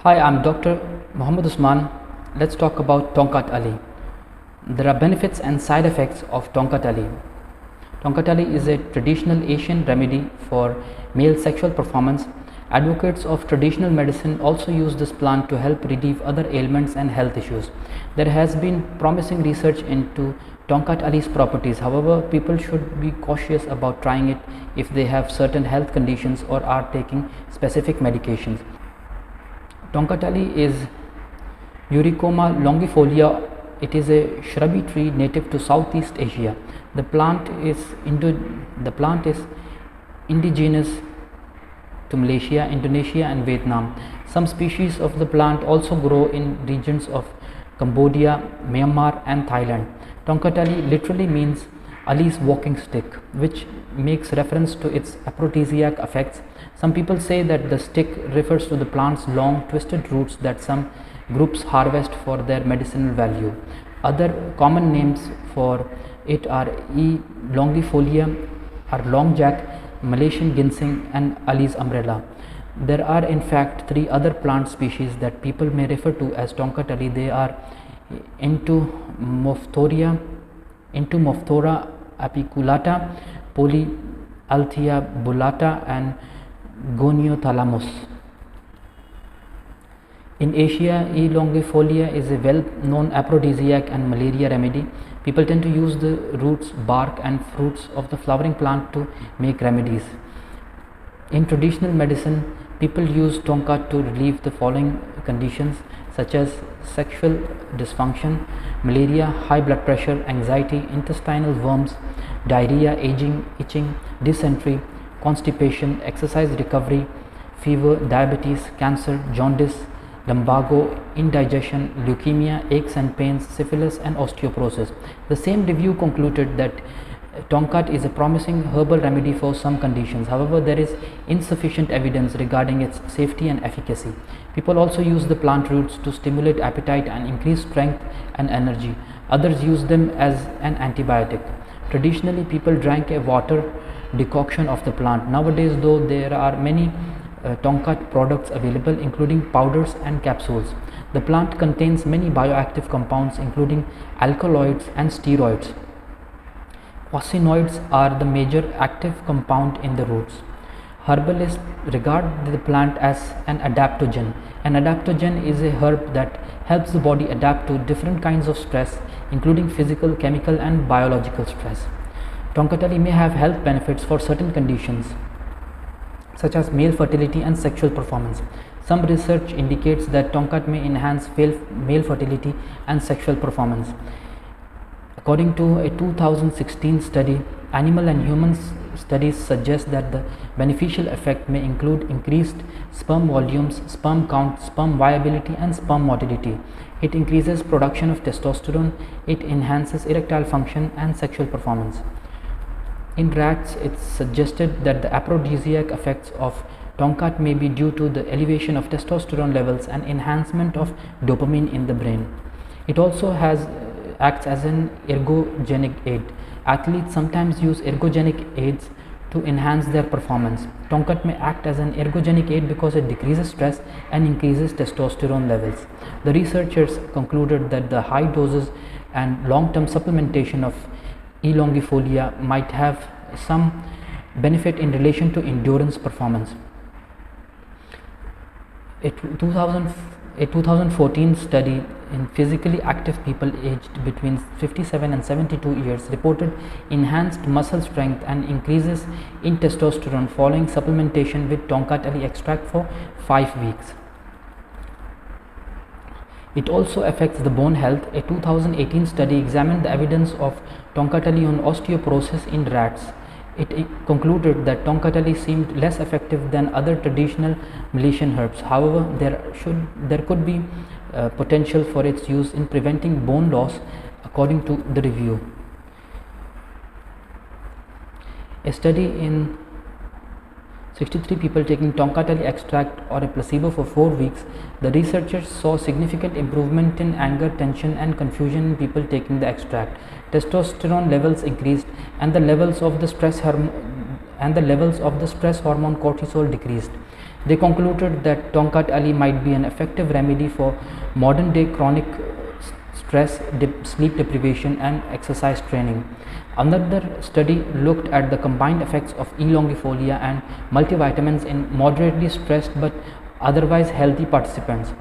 Hi, I'm Dr. Muhammad Usman. Let's talk about Tongkat Ali. There are benefits and side effects of Tongkat Ali. Tongkat Ali is a traditional Asian remedy for male sexual performance. Advocates of traditional medicine also use this plant to help relieve other ailments and health issues. There has been promising research into Tongkat Ali's properties. However, people should be cautious about trying it if they have certain health conditions or are taking specific medications. Tongkat Ali is Eurycoma Longifolia. It is a shrubby tree native to Southeast Asia. The plant is indigenous to Malaysia, Indonesia and Vietnam. Some species of the plant also grow in regions of Cambodia, Myanmar and Thailand. Tongkat Ali literally means Ali's walking stick, which makes reference to its aphrodisiac effects. Some people say that the stick refers to the plant's long twisted roots that some groups harvest for their medicinal value. Other common names for it are E. longifolia, or long jack, Malaysian ginseng and Ali's umbrella. There are in fact three other plant species that people may refer to as Tongkat Ali. They are Entomophoria apiculata, Polyalthia bullata and Goniothalmus. In Asia, E. longifolia is a well-known aphrodisiac and malaria remedy. People tend to use the roots, bark and fruits of the flowering plant to make remedies. In traditional medicine, people use Tongkat to relieve the following conditions such as sexual dysfunction, malaria, high blood pressure, anxiety, intestinal worms, diarrhea, aging, itching, dysentery, constipation, exercise recovery, fever, diabetes, cancer, jaundice, lumbago, indigestion, leukemia, aches and pains, syphilis and osteoporosis. The same review concluded that Tongkat is a promising herbal remedy for some conditions. However, there is insufficient evidence regarding its safety and efficacy. People also use the plant roots to stimulate appetite and increase strength and energy. Others use them as an antibiotic. Traditionally, people drank a water decoction of the plant. Nowadays, though, there are many Tongkat products available, including powders and capsules. The plant contains many bioactive compounds, including alkaloids and steroids. Quasinoids are the major active compound in the roots. Herbalists regard the plant as an adaptogen. An adaptogen is a herb that helps the body adapt to different kinds of stress, including physical, chemical and biological stress. Tongkat Ali may have health benefits for certain conditions such as male fertility and sexual performance. Some research indicates that Tongkat may enhance male fertility and sexual performance. According to a 2016 study, animal and human studies suggest that the beneficial effect may include increased sperm volumes, sperm count, sperm viability and sperm motility. It increases production of testosterone, it enhances erectile function and sexual performance. In rats, it's suggested that the aphrodisiac effects of Tongkat may be due to the elevation of testosterone levels and enhancement of dopamine in the brain. It also acts as an ergogenic aid. Athletes sometimes use ergogenic aids to enhance their performance. Tongkat may act as an ergogenic aid because it decreases stress and increases testosterone levels. The researchers concluded that the high doses and long-term supplementation of E. longifolia might have some benefit in relation to endurance performance. A 2014 study in physically active people aged between 57 and 72 years reported enhanced muscle strength and increases in testosterone following supplementation with Tongkat Ali extract for 5 weeks. It also affects the bone health. A 2018 study examined the evidence of Tongkat Ali on osteoporosis in rats. It concluded that Tongkat Ali seemed less effective than other traditional Malaysian herbs. However, there could be potential for its use in preventing bone loss, according to the review. A study in 63 people taking Tongkat Ali extract or a placebo for 4 weeks, the researchers saw significant improvement in anger, tension and confusion in people taking the extract. Testosterone levels increased and the levels of the stress hormone cortisol decreased. They concluded that Tongkat Ali might be an effective remedy for modern day chronic stress, sleep deprivation and exercise training. Another study looked at the combined effects of E. longifolia and multivitamins in moderately stressed but otherwise healthy participants.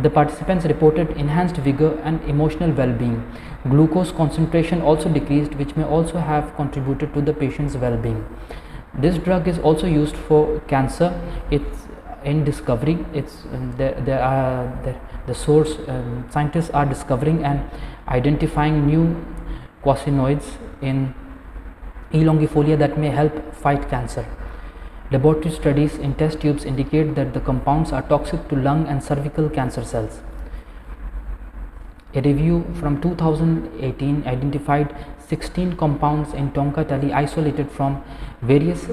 The participants reported enhanced vigor and emotional well-being. Glucose concentration also decreased, which may also have contributed to the patient's well-being. This drug is also used for cancer. It's in discovery. Scientists are discovering and identifying new quasinoids in E. longifolia that may help fight cancer. Laboratory studies in test tubes indicate that the compounds are toxic to lung and cervical cancer cells. A review from 2018 identified 16 compounds in Tongkat Ali isolated from various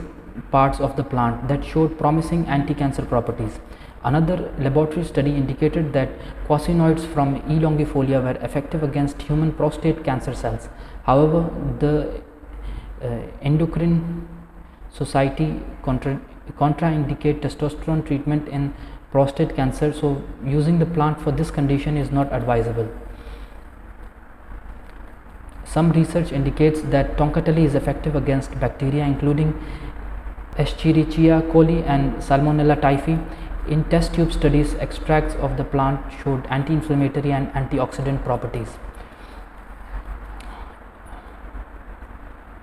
parts of the plant that showed promising anti-cancer properties. Another laboratory study indicated that quasinoids from E. longifolia were effective against human prostate cancer cells. However, the endocrine society contraindicate testosterone treatment in prostate cancer, so using the plant for this condition is not advisable. Some research indicates that Tongkat Ali is effective against bacteria including Escherichia coli and Salmonella typhi. In test tube studies, extracts of the plant showed anti-inflammatory and antioxidant properties.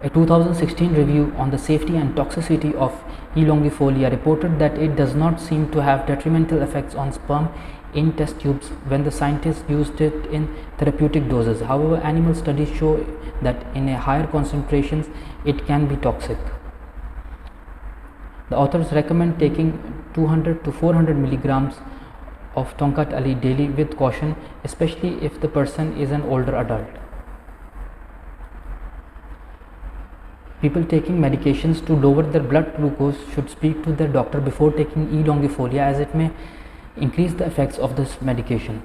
A 2016 review on the safety and toxicity of E. longifolia reported that it does not seem to have detrimental effects on sperm in test tubes when the scientists used it in therapeutic doses. However, animal studies show that in a higher concentrations it can be toxic. The authors recommend taking 200 to 400 milligrams of Tongkat Ali daily with caution, especially if the person is an older adult. People taking medications to lower their blood glucose should speak to their doctor before taking E. longifolia, as it may increase the effects of this medication.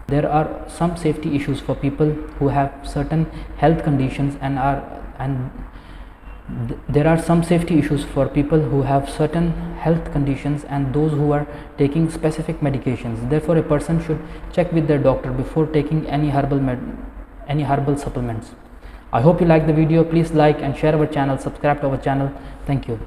There are some safety issues for people who have certain health conditions there are some safety issues for people who have certain health conditions and those who are taking specific medications. Therefore, a person should check with their doctor before taking any herbal supplements. I hope you like the video. Please like and share our channel, subscribe to our channel. Thank you.